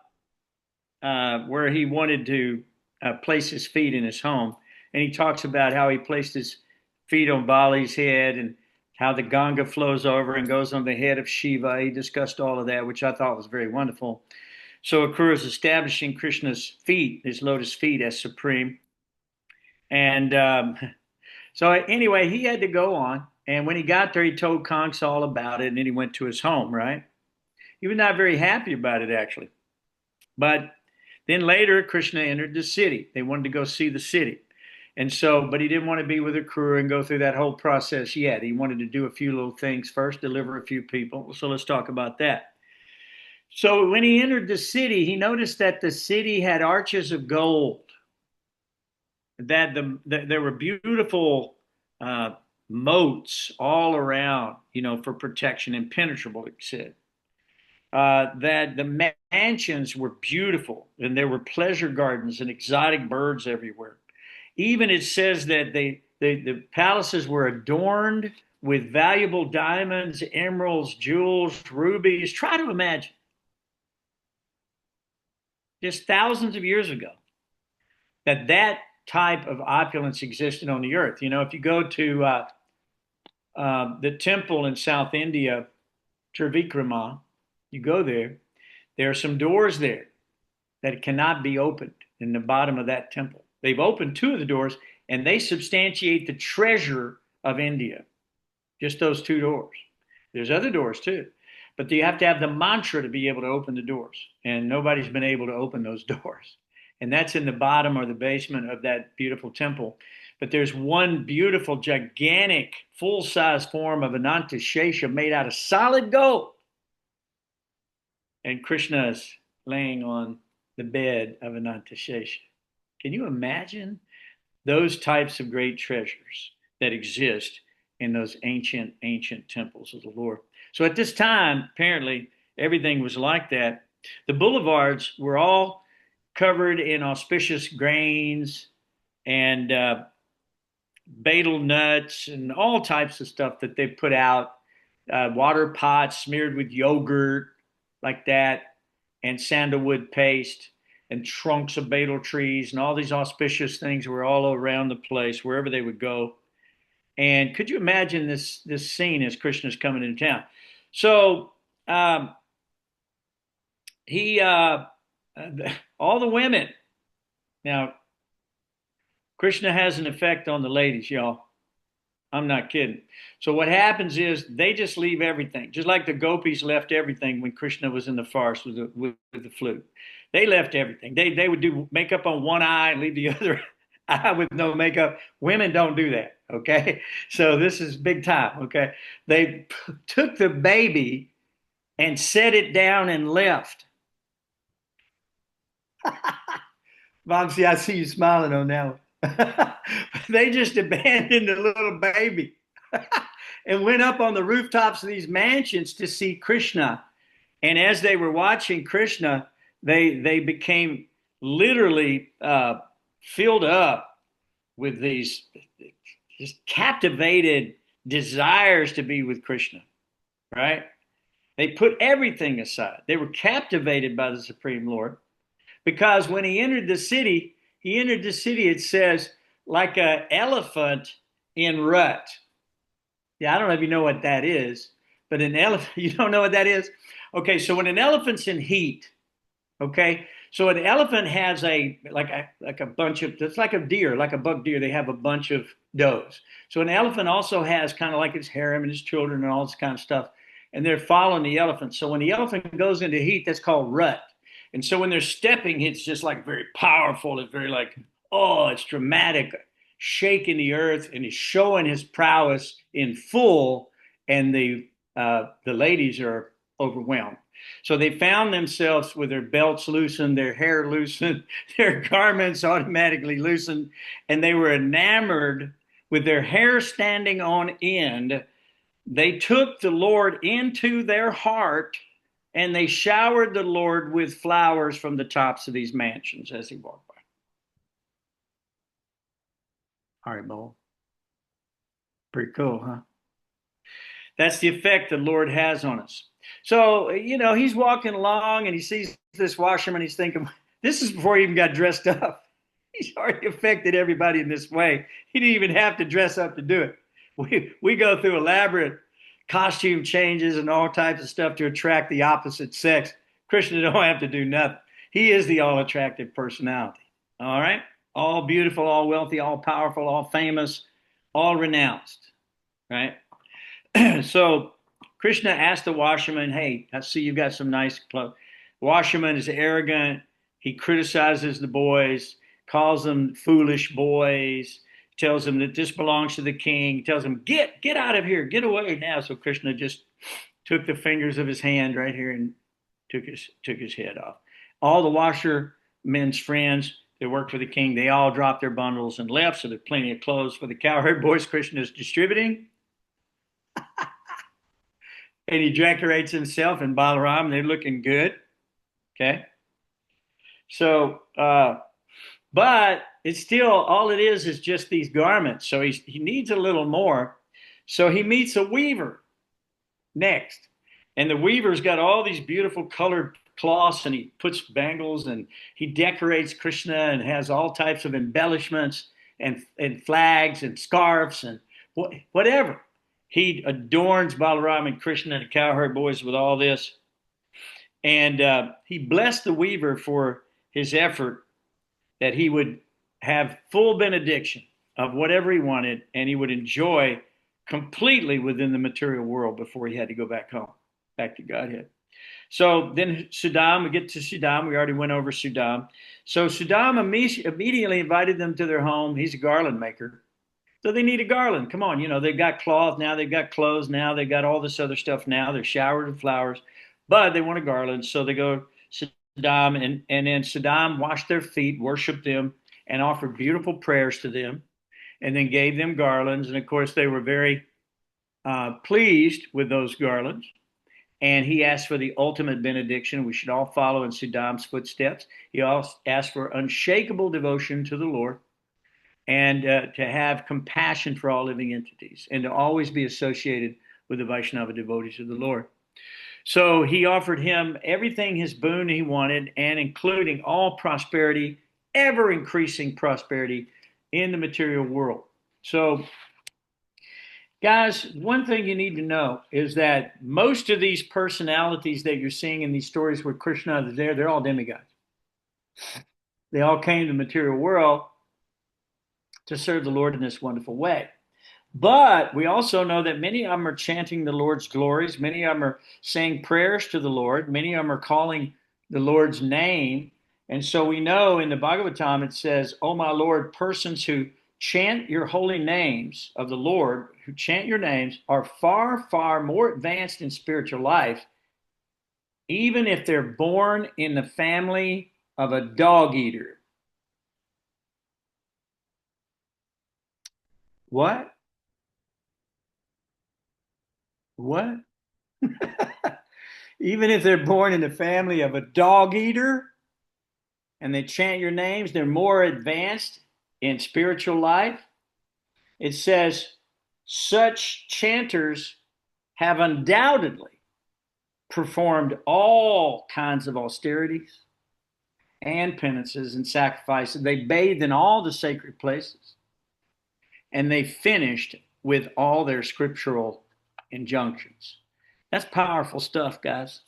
where he wanted to place his feet in his home, and he talks about how he placed his feet on Bali's head, and how the Ganga flows over and goes on the head of Shiva. He discussed all of that, which I thought was very wonderful. So Akrura is establishing Krishna's feet, his lotus feet, as supreme. And so anyway, he had to go on. And when he got there, he told Kansa all about it, and then he went to his home, right? He was not very happy about it, actually. But then later, Krishna entered the city. They wanted to go see the city. And so, but he didn't want to be with Akrura and go through that whole process yet. He wanted to do a few little things first, deliver a few people. So let's talk about that. So when he entered the city, he noticed that the city had arches of gold, that there were beautiful moats all around, for protection, impenetrable, it said. That the mansions were beautiful, and there were pleasure gardens and exotic birds everywhere. Even it says that the palaces were adorned with valuable diamonds, emeralds, jewels, rubies. Try to imagine. Just thousands of years ago, that type of opulence existed on the earth. If you go to the temple in South India, Trivikrama, you go there are some doors there that cannot be opened in the bottom of that temple. They've opened two of the doors, and they substantiate the treasure of India. Just those two doors. There's other doors too, but you have to have the mantra to be able to open the doors, and nobody's been able to open those doors. And that's in the bottom or the basement of that beautiful temple. But there's one beautiful, gigantic, full-size form of Ananta Shesha made out of solid gold. And Krishna is laying on the bed of Ananta Shesha. Can you imagine those types of great treasures that exist in those ancient temples of the Lord? So at this time, apparently, everything was like that. The boulevards were all covered in auspicious grains and betel nuts and all types of stuff that they put out, water pots smeared with yogurt like that, and sandalwood paste, and trunks of betel trees, and all these auspicious things were all around the place, wherever they would go. And could you imagine this scene as Krishna's coming into town? So all the women. Now, Krishna has an effect on the ladies, y'all. I'm not kidding. So what happens is they just leave everything, just like the gopis left everything when Krishna was in the forest with the flute. They left everything. They would do makeup on one eye and leave the other eye with no makeup. Women don't do that, okay? So this is big time, okay? They took the baby and set it down and left. Mom, I see you smiling on that one. They just abandoned the little baby and went up on the rooftops of these mansions to see Krishna. And as they were watching Krishna, they became literally filled up with these just captivated desires to be with Krishna, right? They put everything aside. They were captivated by the Supreme Lord. Because when he entered the city, it says, like an elephant in rut. Yeah, I don't know if you know what that is, but an elephant, you don't know what that is? Okay, so when an elephant's in heat, okay, so an elephant has like a bunch of, it's like a deer, like a buck deer, they have a bunch of does. So an elephant also has kind of like his harem and his children and all this kind of stuff, and they're following the elephant. So when the elephant goes into heat, that's called rut. And so when they're stepping, it's just like very powerful. It's very like, oh, it's dramatic, shaking the earth, and he's showing his prowess in full. And the ladies are overwhelmed. So they found themselves with their belts loosened, their hair loosened, their garments automatically loosened, and they were enamored with their hair standing on end. They took the Lord into their heart, and they showered the Lord with flowers from the tops of these mansions as he walked by. All right, Bo. Pretty cool, huh? That's the effect the Lord has on us. So, he's walking along and he sees this washerman. He's thinking, this is before he even got dressed up. He's already affected everybody in this way. He didn't even have to dress up to do it. we go through elaborate costume changes and all types of stuff to attract the opposite sex. Krishna don't have to do nothing. He is the all attractive personality. All right? All beautiful, all wealthy, all powerful, all famous, all renounced. Right? So Krishna asked the washerman, hey, I see you've got some nice clothes. The washerman is arrogant. He criticizes the boys, calls them foolish boys, tells them that this belongs to the king, he tells them, get out of here, get away now. So Krishna just took the fingers of his hand right here and took his head off. All the washermen's friends that worked for the king, they all dropped their bundles and left, so there's plenty of clothes for the cowherd boys Krishna is distributing. And he decorates himself in Balarama. They're looking good. Okay. So, but it's still, all it is just these garments. So he needs a little more. So he meets a weaver next. And the weaver's got all these beautiful colored cloths, and he puts bangles, and he decorates Krishna and has all types of embellishments and flags and scarves and whatever. He adorns Balarama and Krishna and the cowherd boys with all this. And he blessed the weaver for his effort, that he would have full benediction of whatever he wanted, and he would enjoy completely within the material world before he had to go back home, back to Godhead. So then Sudam, we get to Sudam. We already went over Sudam. So Sudam immediately invited them to their home. He's a garland maker. So they need a garland. Come on, they've got cloth now, they've got clothes now, they've got all this other stuff now. They're showered in flowers, but they want a garland. So they go to Saddam, and then Saddam washed their feet, worshiped them, and offered beautiful prayers to them, and then gave them garlands. And of course, they were very pleased with those garlands. And he asked for the ultimate benediction. We should all follow in Saddam's footsteps. He also asked for unshakable devotion to the Lord, and to have compassion for all living entities, and to always be associated with the Vaishnava devotees of the Lord. So he offered him everything, his boon he wanted, and including all prosperity, ever increasing prosperity in the material world. So, guys, one thing you need to know is that most of these personalities that you're seeing in these stories where Krishna is there, they're all demigods. They all came to the material world to serve the Lord in this wonderful way. But we also know that many of them are chanting the Lord's glories. Many of them are saying prayers to the Lord. Many of them are calling the Lord's name. And so we know in the Bhagavatam it says, "Oh my Lord, persons who chant your holy names of the Lord, who chant your names, are far, far more advanced in spiritual life, even if they're born in the family of a dog eater." What? What? Even if they're born in the family of a dog eater and they chant your names, they're more advanced in spiritual life. It says, such chanters have undoubtedly performed all kinds of austerities and penances and sacrifices. They bathed in all the sacred places, and they finished with all their scriptural injunctions. That's powerful stuff, guys.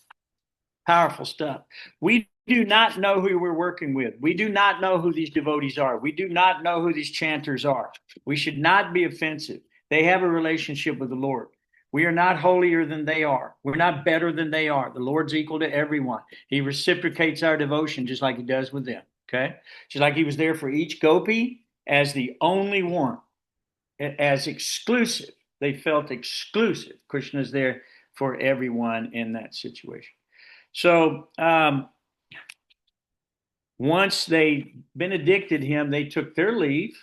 Powerful stuff. We do not know who we're working with. We do not know who these devotees are. We do not know who these chanters are. We should not be offensive. They have a relationship with the Lord. We are not holier than they are. We're not better than they are. The Lord's equal to everyone. He reciprocates our devotion just like he does with them. Okay? Just like he was there for each gopi as the only one, as exclusive. They felt exclusive. Krishna's there for everyone in that situation. So once they benedicted him, they took their leave.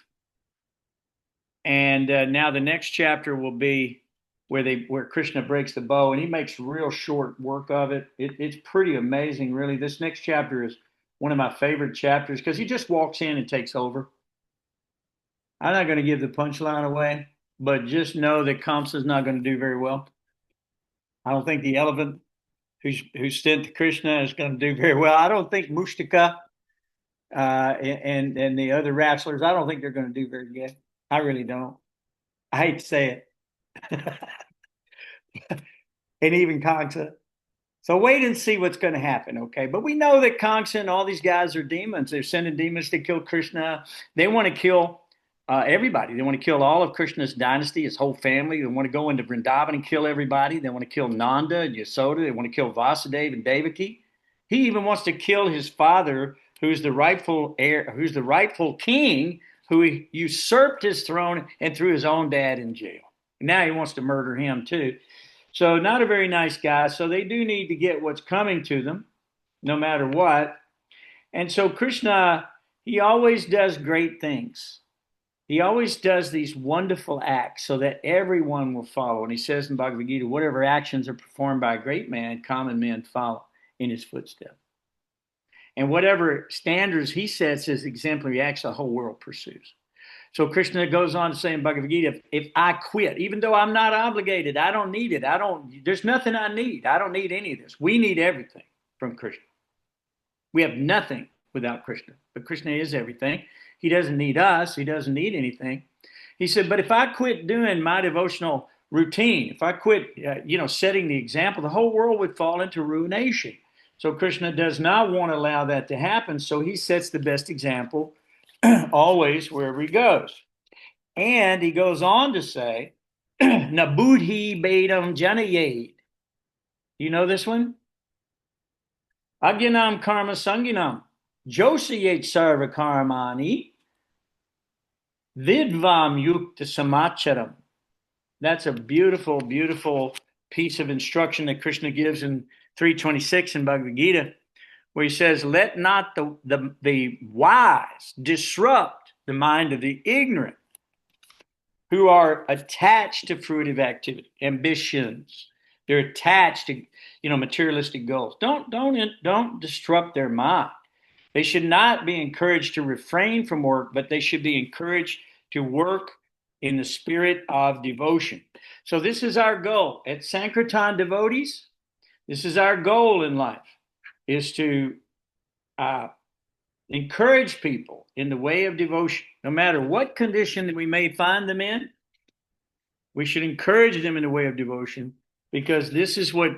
And now the next chapter will be where Krishna breaks the bow, and he makes real short work of it. It's pretty amazing, really. This next chapter is one of my favorite chapters because he just walks in and takes over. I'm not going to give the punchline away, but just know that Kamsa's not going to do very well. I don't think the elephant who's sent to Krishna is going to do very well. I don't think Mushtaka and the other wrestlers, I don't think they're going to do very good. I really don't. I hate to say it. And even Kangsa. So wait and see what's going to happen, okay? But we know that Kangsa and all these guys are demons. They're sending demons to kill Krishna. They want to kill everybody. They want to kill all of Krishna's dynasty, his whole family. They want to go into Vrindavan and kill everybody. They want to kill Nanda and Yasoda. They want to kill Vasudeva and Devaki. He even wants to kill his father, who's the rightful heir, who's the rightful king, who usurped his throne and threw his own dad in jail. Now he wants to murder him too. So not a very nice guy. So they do need to get what's coming to them, no matter what. And so Krishna, he always does great things. He always does these wonderful acts so that everyone will follow. And he says in Bhagavad Gita, whatever actions are performed by a great man, common men follow in his footsteps. And whatever standards he sets as exemplary acts, the whole world pursues. So Krishna goes on to say in Bhagavad Gita, if I quit, even though I'm not obligated, I don't need it. There's nothing I need. I don't need any of this. We need everything from Krishna. We have nothing without Krishna, but Krishna is everything. He doesn't need us. He doesn't need anything. He said, but if I quit doing my devotional routine, if I quit, setting the example, the whole world would fall into ruination. So Krishna does not want to allow that to happen. So he sets the best example always wherever he goes. And he goes on to say, Nabudhi Bedam Janayed. You know this one? Agyanam Karma Sanginam. Josayet Sarva Karmani. Vidvam Yukta Samacharam. That's a beautiful, beautiful piece of instruction that Krishna gives in 326 in Bhagavad Gita, where he says, let not the wise disrupt the mind of the ignorant who are attached to fruitive activity, ambitions. They're attached to, materialistic goals. Don't disrupt their mind. They should not be encouraged to refrain from work, but they should be encouraged to work in the spirit of devotion. So this is our goal. At Sankirtan Devotees, this is our goal in life, is to encourage people in the way of devotion. No matter what condition that we may find them in, we should encourage them in the way of devotion, because this is what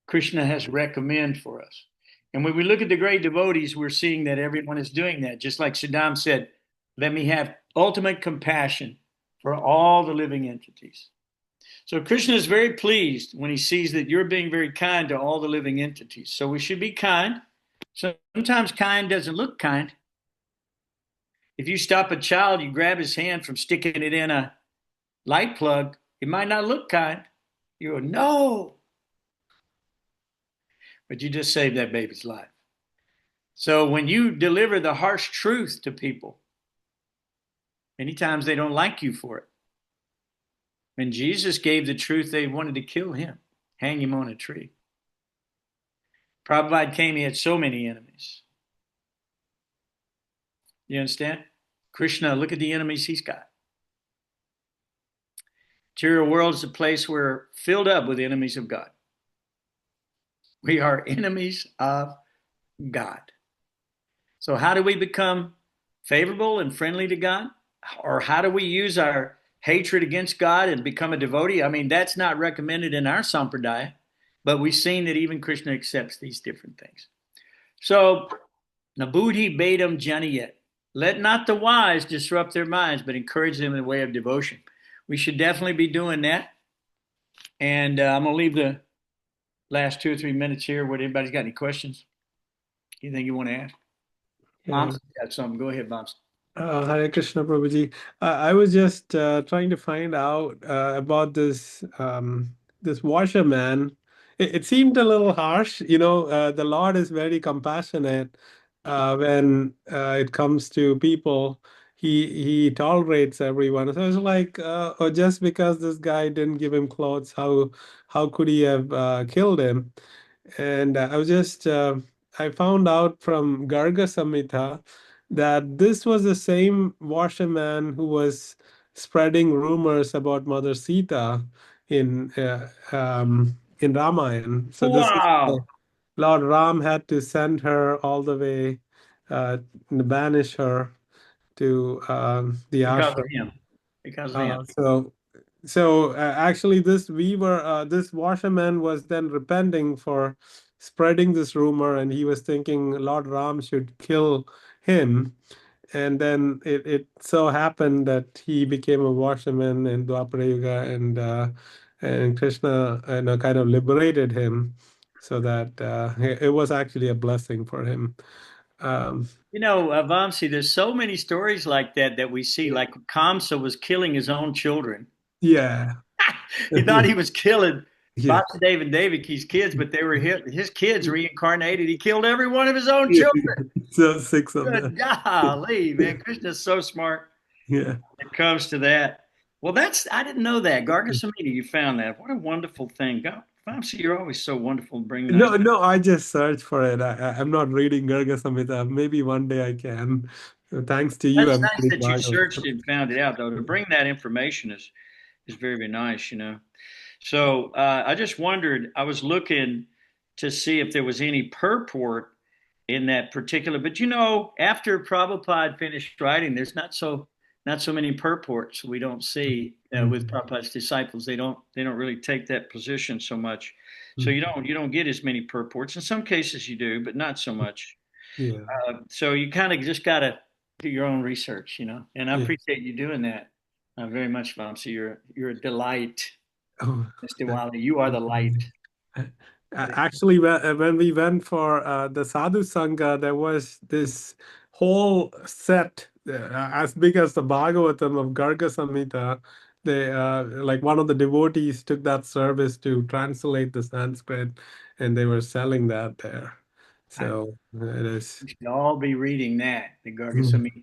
Krishna has recommended for us. And when we look at the great devotees, we're seeing that everyone is doing that. Just like Saddam said, let me have ultimate compassion for all the living entities. So Krishna is very pleased when he sees that you're being very kind to all the living entities. So we should be kind. Sometimes kind doesn't look kind. If you stop a child, you grab his hand from sticking it in a light plug, it might not look kind. You go, no. But you just saved that baby's life. So when you deliver the harsh truth to people, many times they don't like you for it. When Jesus gave the truth, they wanted to kill him, hang him on a tree. Prabhupada came, he had so many enemies. You understand? Krishna, look at the enemies he's got. Material world is a place where filled up with enemies of God. We are enemies of God. So how do we become favorable and friendly to God? Or how do we use our hatred against God and become a devotee? I mean, that's not recommended in our sampradaya, but we've seen that even Krishna accepts these different things. So, Nabudhi Bedam Janayet. Let not the wise disrupt their minds, but encourage them in the way of devotion. We should definitely be doing that. And I'm going to leave the last 2 or 3 minutes here. What, anybody's got any questions? Anything you want to ask? Yeah. Mom's got something. Go ahead, Mom's. Hare Krishna, Prabhuji. I was just trying to find out about this washerman. It seemed a little harsh. The Lord is very compassionate when it comes to people. He tolerates everyone. So it's like, oh, just because this guy didn't give him clothes, how could he have killed him? And I found out from Garga Samhita that this was the same washerman who was spreading rumors about Mother Sita in Ramayana. So this is why Wow. Lord Ram had to send her all the way, banish her to the Because ashram. of him. Because of him. So So actually, this washerman was then repenting for spreading this rumor, and he was thinking Lord Ram should kill him. And then it so happened that he became a washerman in Dwapara Yuga, and Krishna, kind of liberated him, so that it was actually a blessing for him. Um, Vamsi, there's so many stories like that we see. Like Kamsa was killing his own children. yeah, He thought he was killing yeah. Vasudeva and Devaki's kids, but they were his kids reincarnated. He killed every one of his own children. So six of Good them. golly, man. Krishna's so smart Yeah. when it comes to that. Well, I didn't know that. Garga Samhita, you found that. What a wonderful thing. God, Vamsi, you're always so wonderful bringing that. No, I just searched for it. I'm not reading Garga Samhita. Maybe one day I can. Thanks to you, That's I'm nice reading that you Bhagavatam. searched and found it out, though. To bring that information is very, very nice, So I just wondered, I was looking to see if there was any purport in that particular, but after Prabhupada finished writing, there's not so many purports we don't see with Mhm. Prabhupada's disciples. They don't really take that position so much. So you Mhm. don't get as many purports. In some cases you do, but not so much. Yeah, So you kind of just got to do your own research, and I yeah. appreciate you doing that very much, Vamsi. You're a delight, Oh, Mr. that- Wally. You are the light. Actually, when we went for the Sadhu Sangha, there was this whole set as big as the Bhagavatam of Garga Samhita. They like one of the devotees took that service to translate the Sanskrit, and they were selling that there. I, So it is. we should all be reading that, the Garga Mm, Samhita.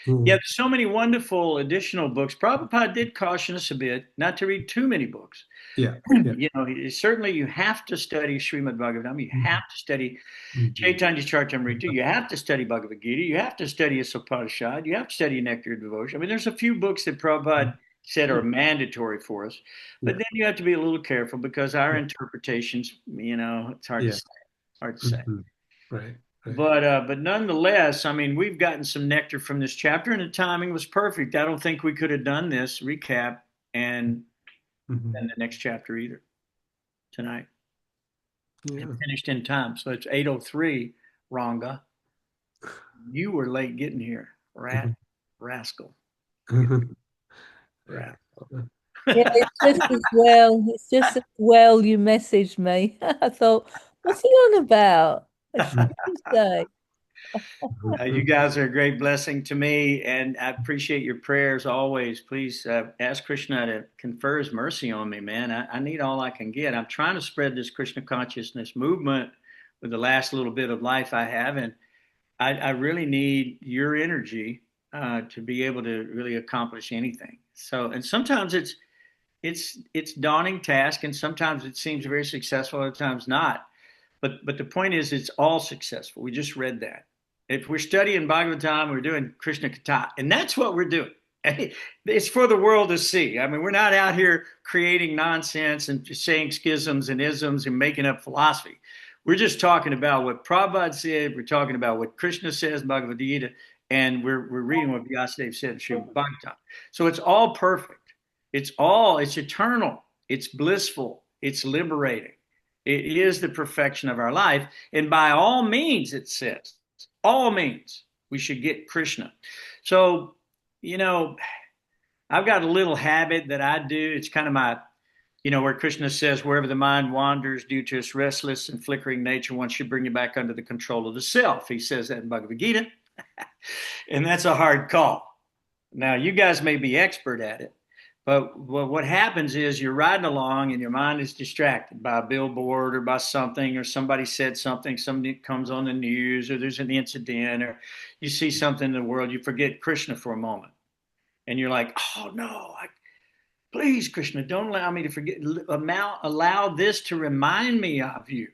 Yeah, mm. there's so many wonderful additional books. Prabhupada did caution us a bit not to read too many books. Yeah, yeah. Certainly you have to study Srimad Bhagavatam. You Mhm, have to study mhm, Chaitanya Charitamrita. You have to study Bhagavad Gita. You have to study Upanishad. You have to study Nectar of Devotion. I mean, there's a few books that Prabhupada said are mandatory for us, but yeah, then you have to be a little careful because our yeah, interpretations, it's hard to yeah. say. Hard to say. Mhm. Right, right. But nonetheless, I mean, we've gotten some nectar from this chapter, and the timing was perfect. I don't think we could have done this recap and Mhm. then the next chapter either tonight and Yeah. finished in time. So it's 8:03, Ranga. You were late getting here, rascal. Rascal. Yeah, it's just as well. It's just as well you messaged me. I thought, what's he on about? I shouldn't say. You guys are a great blessing to me, and I appreciate your prayers always. Please ask Krishna to confer his mercy on me, man. I need all I can get. I'm trying to spread this Krishna consciousness movement with the last little bit of life I have, and I really need your energy to be able to really accomplish anything. So, and sometimes it's daunting task, and sometimes it seems very successful, other times not. But the point is, it's all successful. We just read that. If we're studying Bhagavatam, we're doing Krishna Kata, and that's what we're doing. It's for the world to see. I mean, we're not out here creating nonsense and just saying schisms and isms and making up philosophy. We're just talking about what Prabhupada said. We're talking about what Krishna says in Bhagavad Gita, and we're reading what Vyasadeva said in Srimad Bhagavatam. So it's all perfect. It's eternal. It's blissful. It's liberating. It is the perfection of our life. And by all means, it says, all means, we should get Krishna. So, you know, I've got a little habit that I do. It's kind of where Krishna says, wherever the mind wanders due to its restless and flickering nature, one should bring it back under the control of the self. He says that in Bhagavad Gita. And that's a hard call. Now, you guys may be expert at it, but what happens is you're riding along and your mind is distracted by a billboard or by something, or somebody said something, somebody comes on the news, or there's an incident, or you see something in the world, you forget Krishna for a moment. And you're like, oh no, please, Krishna, don't allow me to forget. Allow this to remind me of you.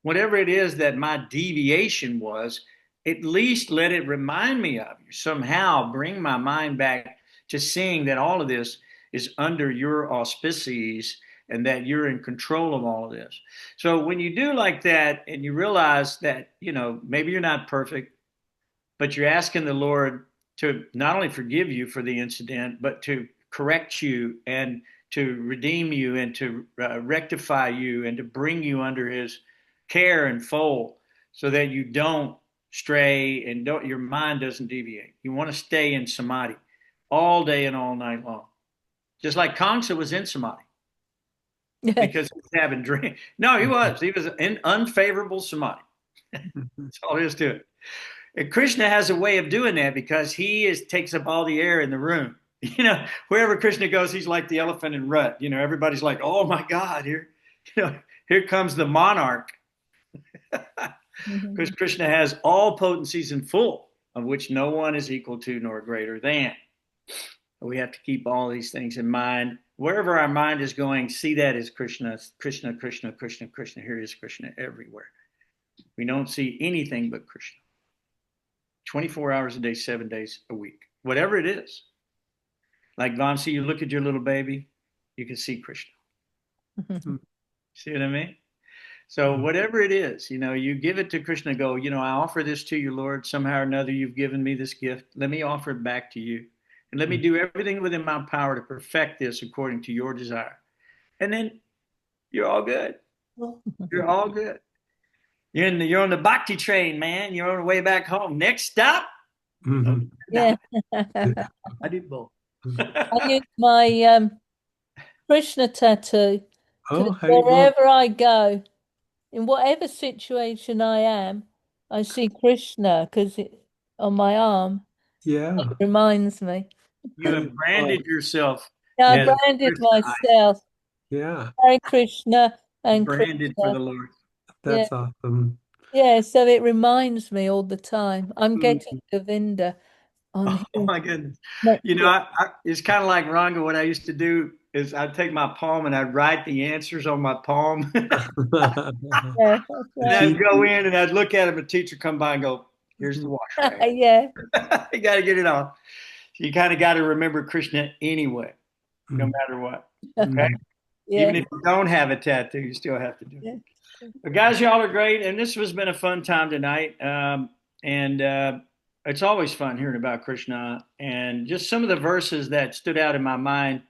Whatever it is that my deviation was, at least let it remind me of you. Somehow bring my mind back to seeing that all of this is under your auspices and that you're in control of all of this. So when you do like that and you realize that, maybe you're not perfect, but you're asking the Lord to not only forgive you for the incident, but to correct you and to redeem you and to rectify you and to bring you under his care and fold so that you don't stray and your mind doesn't deviate. You want to stay in samadhi all day and all night long. Just like Kamsa was in samadhi because he was having drink. No, he was. He was in unfavorable samadhi. That's all there is to it. And Krishna has a way of doing that because he takes up all the air in the room. Wherever Krishna goes, he's like the elephant in rut. Everybody's like, "Oh my God, here comes the monarch." Because Krishna has all potencies in full, of which no one is equal to nor greater than. We have to keep all these things in mind. Wherever our mind is going, see that as Krishna, Krishna, Krishna, Krishna, Krishna. Here is Krishna everywhere. We don't see anything but Krishna. 24 hours a day, 7 days a week, whatever it is. Like Vamsi, you look at your little baby, you can see Krishna. See what I mean? So whatever it is, you give it to Krishna, go, I offer this to you, Lord. Somehow or another, you've given me this gift. Let me offer it back to you. And let me do everything within my power to perfect this according to your desire. And then you're all good. You're all good. You're on the bhakti train, man. You're on the way back home. Next stop. Yeah. I did both. I use my Krishna tattoo because Haribo. wherever I go, in whatever situation I am, I see Krishna because on my arm. Yeah. It reminds me. You have branded yourself. I as branded Krishna. myself. Yeah. Hare Krishna and Branded for Krishna. the Lord. That's awesome. Yeah, so it reminds me all the time. I'm Mm. getting Govinda on Oh his my goodness. next It's kind of like Ranga. What I used to do is I'd take my palm and I'd write the answers on my palm. Yeah, that's And right. I'd go in and I'd look at him, a teacher come by and go, "Here's the wash rag." Yeah. You got to get it off. So you kind of got to remember Krishna anyway, no matter what. Okay? Yeah. Even if you don't have a tattoo, you still have to do it. Yeah. But guys, y'all are great. And this has been a fun time tonight. It's always fun hearing about Krishna. And just some of the verses that stood out in my mind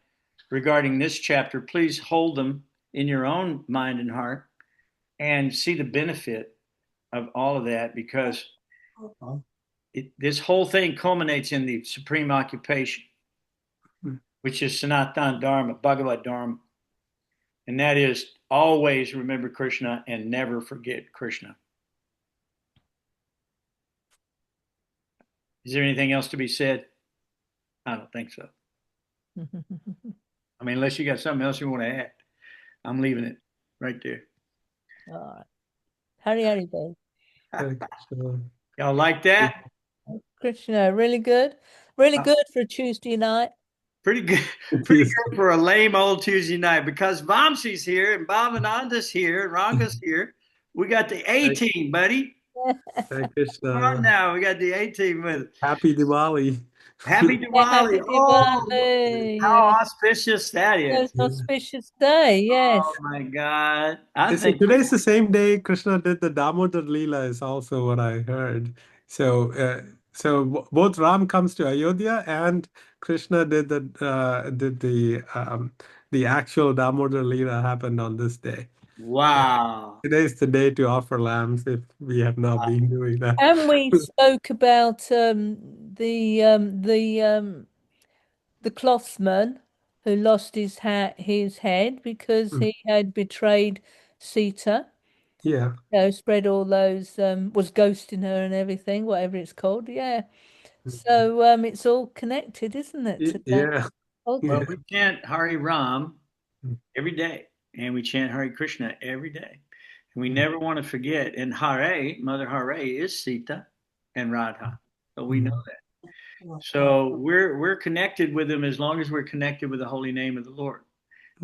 regarding this chapter, please hold them in your own mind and heart and see the benefit of all of that because this whole thing culminates in the supreme occupation, which is Sanatan Dharma, Bhagavad Dharma. And that is always remember Krishna and never forget Krishna. Is there anything else to be said? I don't think so. I mean, unless you got something else you want to add, I'm leaving it right there. All right. Hari Bol. Y'all like that? Krishna, really good. Really good for a Tuesday night. Pretty good. Pretty good for a lame old Tuesday night because Vamsi's here and Bhavananda's here and Ranga's here. We got the A team, buddy. Hare Krishna. Come on now, we got the A team with us. Happy Diwali. Happy Diwali. Happy Oh, Diwali. how auspicious that is. It's an auspicious day, yes. Oh my God. Today's the same day Krishna did the Damodar Leela is also what I heard. So both Ram comes to Ayodhya and Krishna did the actual Damodar Leela happened on this day. Wow. Today is the day to offer lambs if we have not been doing that. And we spoke about the clothsman who lost his head because he had betrayed Sita. Yeah. Spread all those was ghosting her and everything, whatever it's called. Yeah. So it's all connected, isn't it? Yeah. Okay. Well, we chant Hari Ram every day, and we chant Hari Krishna every day. And we never want to forget. And Hare, Mother Hare, is Sita and Radha. So we know that. So we're connected with them as long as we're connected with the holy name of the Lord.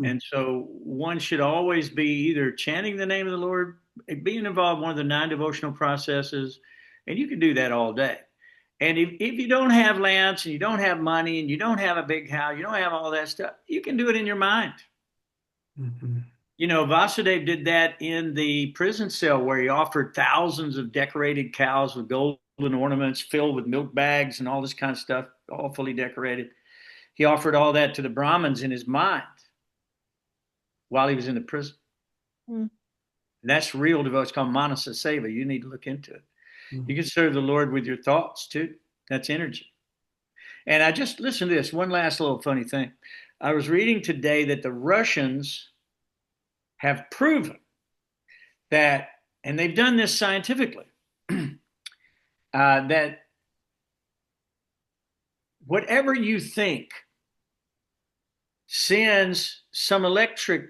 And so one should always be either chanting the name of the Lord, being involved in one of the 9 devotional processes, and you can do that all day. And if you don't have lamps and you don't have money and you don't have a big house, you don't have all that stuff, you can do it in your mind. Vasudev did that in the prison cell where he offered thousands of decorated cows with golden ornaments filled with milk bags and all this kind of stuff, all fully decorated. He offered all that to the Brahmins in his mind. while he was in the prison. Mm. That's real devotion. It's called Manasa Seva. You need to look into it. Mm. You can serve the Lord with your thoughts too. That's energy. And I just listen to this one last little funny thing. I was reading today that the Russians have proven that, and they've done this scientifically, that whatever you think sends some electric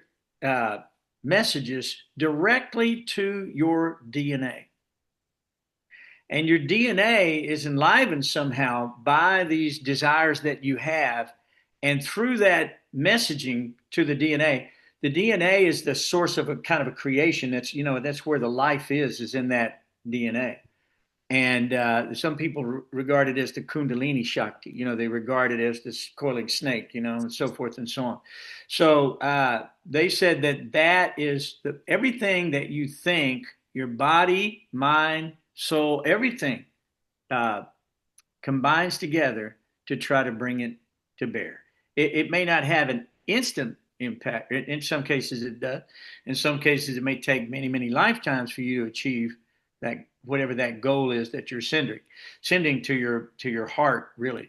messages directly to your DNA. And your DNA is enlivened somehow by these desires that you have. And through that messaging to the DNA is the source of a kind of a creation. That's where the life is in that DNA. And some people regard it as the Kundalini Shakti. They regard it as this coiling snake, and so forth and so on. So they said that is everything that you think, your body, mind, soul, everything combines together to try to bring it to bear. It may not have an instant impact. In some cases it does. In some cases it may take many, many lifetimes for you to achieve that, whatever that goal is that you're sending to your heart, really.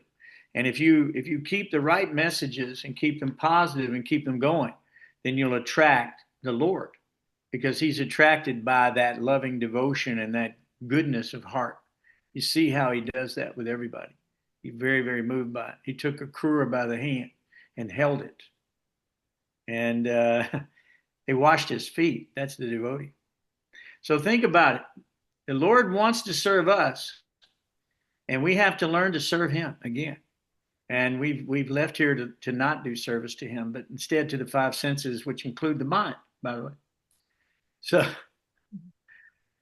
And if you keep the right messages and keep them positive and keep them going, then you'll attract the Lord, because he's attracted by that loving devotion and that goodness of heart. You see how he does that with everybody. He's very, very moved by it. He took a Krura by the hand and held it. And they washed his feet. That's the devotee. So think about it. The Lord wants to serve us, and we have to learn to serve him again. And we've left here to not do service to him, but instead to the five senses, which include the mind, by the way. So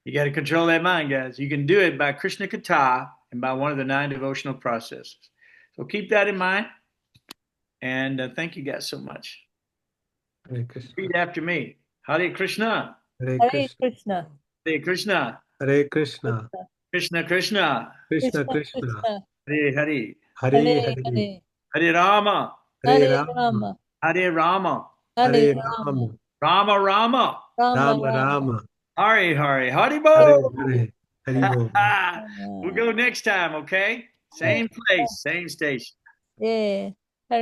you got to control that mind, guys. You can do it by Krishna Kata and by one of the 9 devotional processes. So keep that in mind. And thank you guys so much. Hare Krishna. Repeat after me. Hare Krishna. Hare Hare Krishna. Krishna. Hare Krishna. Hare Krishna. Krishna Krishna. Krishna Krishna Krishna. Krishna. Hare Hare. Hare Hare Hare. Hare. Hare Rama. Hare Hare Rama. Rama. Hare Rama. Hare Hare Rama. Rama Rama. Rama. Rama Rama Rama. Hare Hare. Hare Hare Bo. Hare. Hare Bol. We'll go next time, okay? Same place, same station. Yeah.